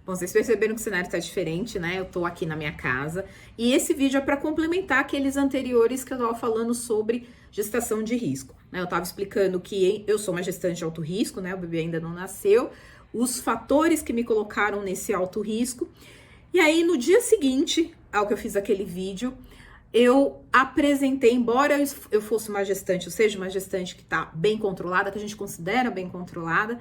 Bom, vocês perceberam que o cenário tá diferente, né? Eu tô aqui na minha casa e esse vídeo é para complementar aqueles anteriores que eu tava falando sobre gestação de risco, né? Eu tava explicando que eu sou uma gestante de alto risco, né? O bebê ainda não nasceu, os fatores que me colocaram nesse alto risco. E aí, no dia seguinte ao que eu fiz aquele vídeo, eu apresentei, embora eu fosse uma gestante, eu seja uma gestante que tá bem controlada, que a gente considera bem controlada,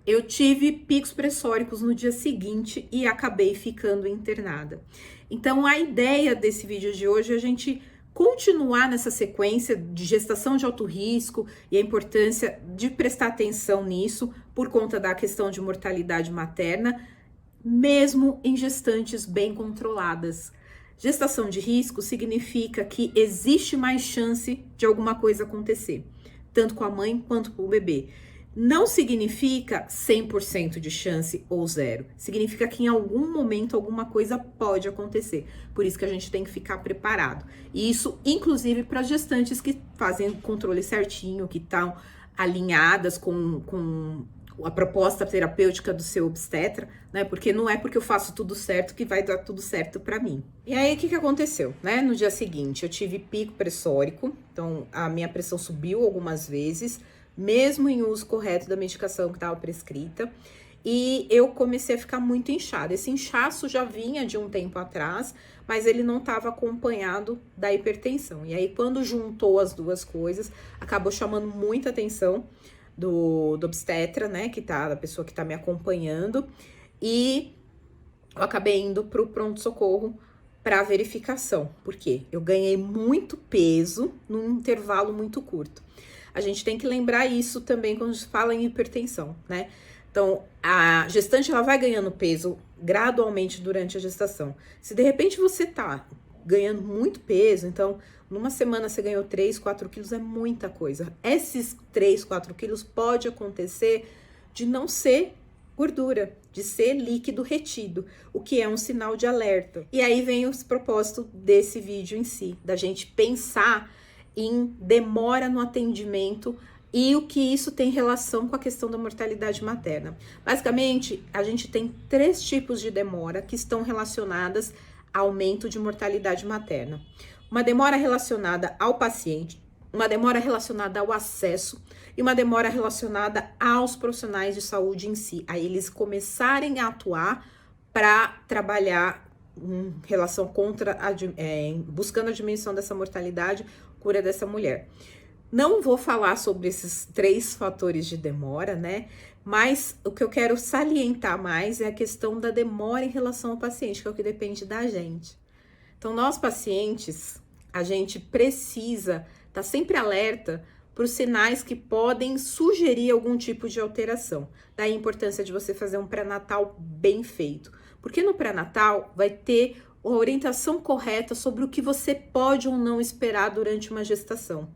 eu tive picos pressóricos no dia seguinte e acabei ficando internada. Então, a ideia desse vídeo de hoje é a gente continuar nessa sequência de gestação de alto risco e a importância de prestar atenção nisso por conta da questão de mortalidade materna, mesmo em gestantes bem controladas. Gestação de risco significa que existe mais chance de alguma coisa acontecer, tanto com a mãe quanto com o bebê. Não significa 100% de chance ou zero. Significa que em algum momento alguma coisa pode acontecer. Por isso que a gente tem que ficar preparado. E isso, inclusive, para gestantes que fazem o controle certinho, que estão alinhadas com a proposta terapêutica do seu obstetra, né? Porque não é porque eu faço tudo certo que vai dar tudo certo para mim. E aí, o que aconteceu, né? No dia seguinte, eu tive pico pressórico, então a minha pressão subiu algumas vezes, mesmo em uso correto da medicação que estava prescrita, e eu comecei a ficar muito inchada. Esse inchaço já vinha de um tempo atrás, mas ele não estava acompanhado da hipertensão. E aí, quando juntou as duas coisas, acabou chamando muita atenção do obstetra, né, da pessoa que tá me acompanhando, e eu acabei indo pro pronto-socorro para verificação. Por quê? Eu ganhei muito peso num intervalo muito curto. A gente tem que lembrar isso também quando a gente fala em hipertensão, né? Então, a gestante, ela vai ganhando peso gradualmente durante a gestação. Se de repente você tá ganhando muito peso, então, numa semana você ganhou 3, 4 quilos, é muita coisa. Esses 3, 4 quilos pode acontecer de não ser gordura, de ser líquido retido, o que é um sinal de alerta. E aí vem o propósito desse vídeo em si, da gente pensar em demora no atendimento e o que isso tem relação com a questão da mortalidade materna. Basicamente, a gente tem 3 tipos de demora que estão relacionadas a aumento de mortalidade materna. Uma demora relacionada ao paciente, uma demora relacionada ao acesso e uma demora relacionada aos profissionais de saúde em si. Aí eles começarem a atuar para trabalhar em relação buscando a diminuição dessa mortalidade, cura dessa mulher. Não vou falar sobre esses 3 fatores de demora, né? Mas o que eu quero salientar mais é a questão da demora em relação ao paciente, que é o que depende da gente. Então, nós pacientes, a gente precisa estar sempre alerta para os sinais que podem sugerir algum tipo de alteração. Daí a importância de você fazer um pré-natal bem feito. Porque no pré-natal vai ter a orientação correta sobre o que você pode ou não esperar durante uma gestação.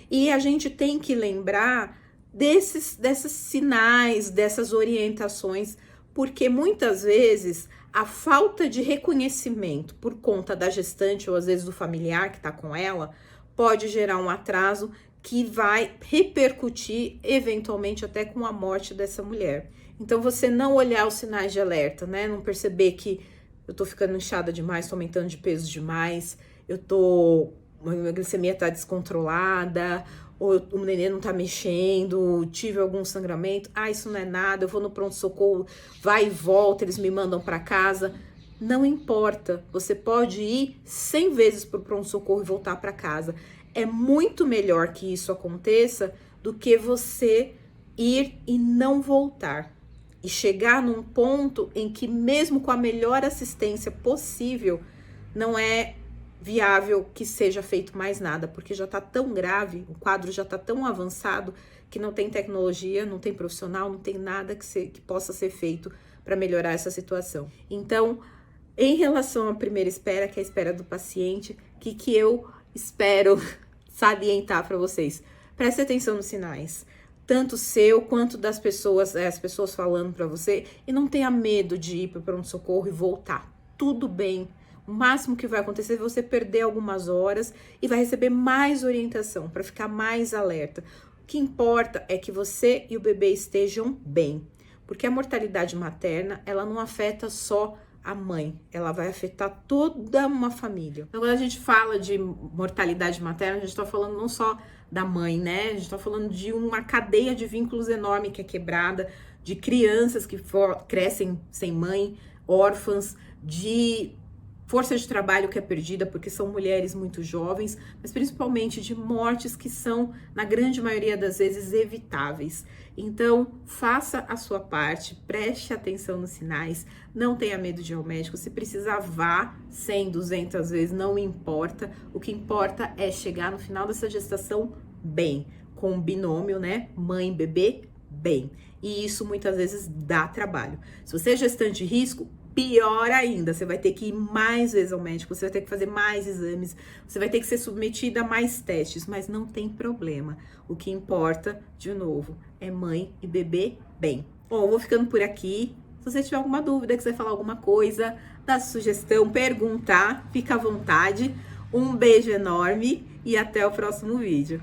E a gente tem que lembrar desses sinais, dessas orientações, porque muitas vezes a falta de reconhecimento por conta da gestante ou às vezes do familiar que está com ela pode gerar um atraso que vai repercutir eventualmente até com a morte dessa mulher. Então você não olhar os sinais de alerta, né? Não perceber que eu tô ficando inchada demais, tô aumentando de peso demais, minha glicemia tá descontrolada, ou o neném não tá mexendo, tive algum sangramento, isso não é nada, eu vou no pronto-socorro, vai e volta, eles me mandam para casa. Não importa, você pode ir 100 vezes pro pronto-socorro e voltar para casa. É muito melhor que isso aconteça do que você ir e não voltar. E chegar num ponto em que mesmo com a melhor assistência possível, não é viável que seja feito mais nada, porque já tá tão grave, o quadro já tá tão avançado que não tem tecnologia, não tem profissional, não tem nada que possa ser feito para melhorar essa situação. Então, em relação à primeira espera, que é a espera do paciente, que eu espero salientar para vocês? Preste atenção nos sinais, tanto seu quanto das pessoas, as pessoas falando para você, e não tenha medo de ir para o pronto-socorro e voltar. Tudo bem. O máximo que vai acontecer é você perder algumas horas e vai receber mais orientação para ficar mais alerta. O que importa é que você e o bebê estejam bem. Porque a mortalidade materna, ela não afeta só a mãe, ela vai afetar toda uma família. Então, quando a gente fala de mortalidade materna, a gente tá falando não só da mãe, né? A gente tá falando de uma cadeia de vínculos enorme que é quebrada, de crianças que crescem sem mãe, órfãs, de força de trabalho que é perdida porque são mulheres muito jovens, mas principalmente de mortes que são, na grande maioria das vezes, evitáveis. Então, faça a sua parte, preste atenção nos sinais, não tenha medo de ir ao médico, se precisar vá 100, 200 vezes, não importa. O que importa é chegar no final dessa gestação bem, com um binômio, né, mãe, bebê, bem. E isso muitas vezes dá trabalho. Se você é gestante de risco, pior ainda, você vai ter que ir mais vezes ao médico, você vai ter que fazer mais exames, você vai ter que ser submetida a mais testes, mas não tem problema. O que importa, de novo, é mãe e bebê bem. Bom, eu vou ficando por aqui. Se você tiver alguma dúvida, quiser falar alguma coisa, dar sugestão, perguntar, fica à vontade. Um beijo enorme e até o próximo vídeo.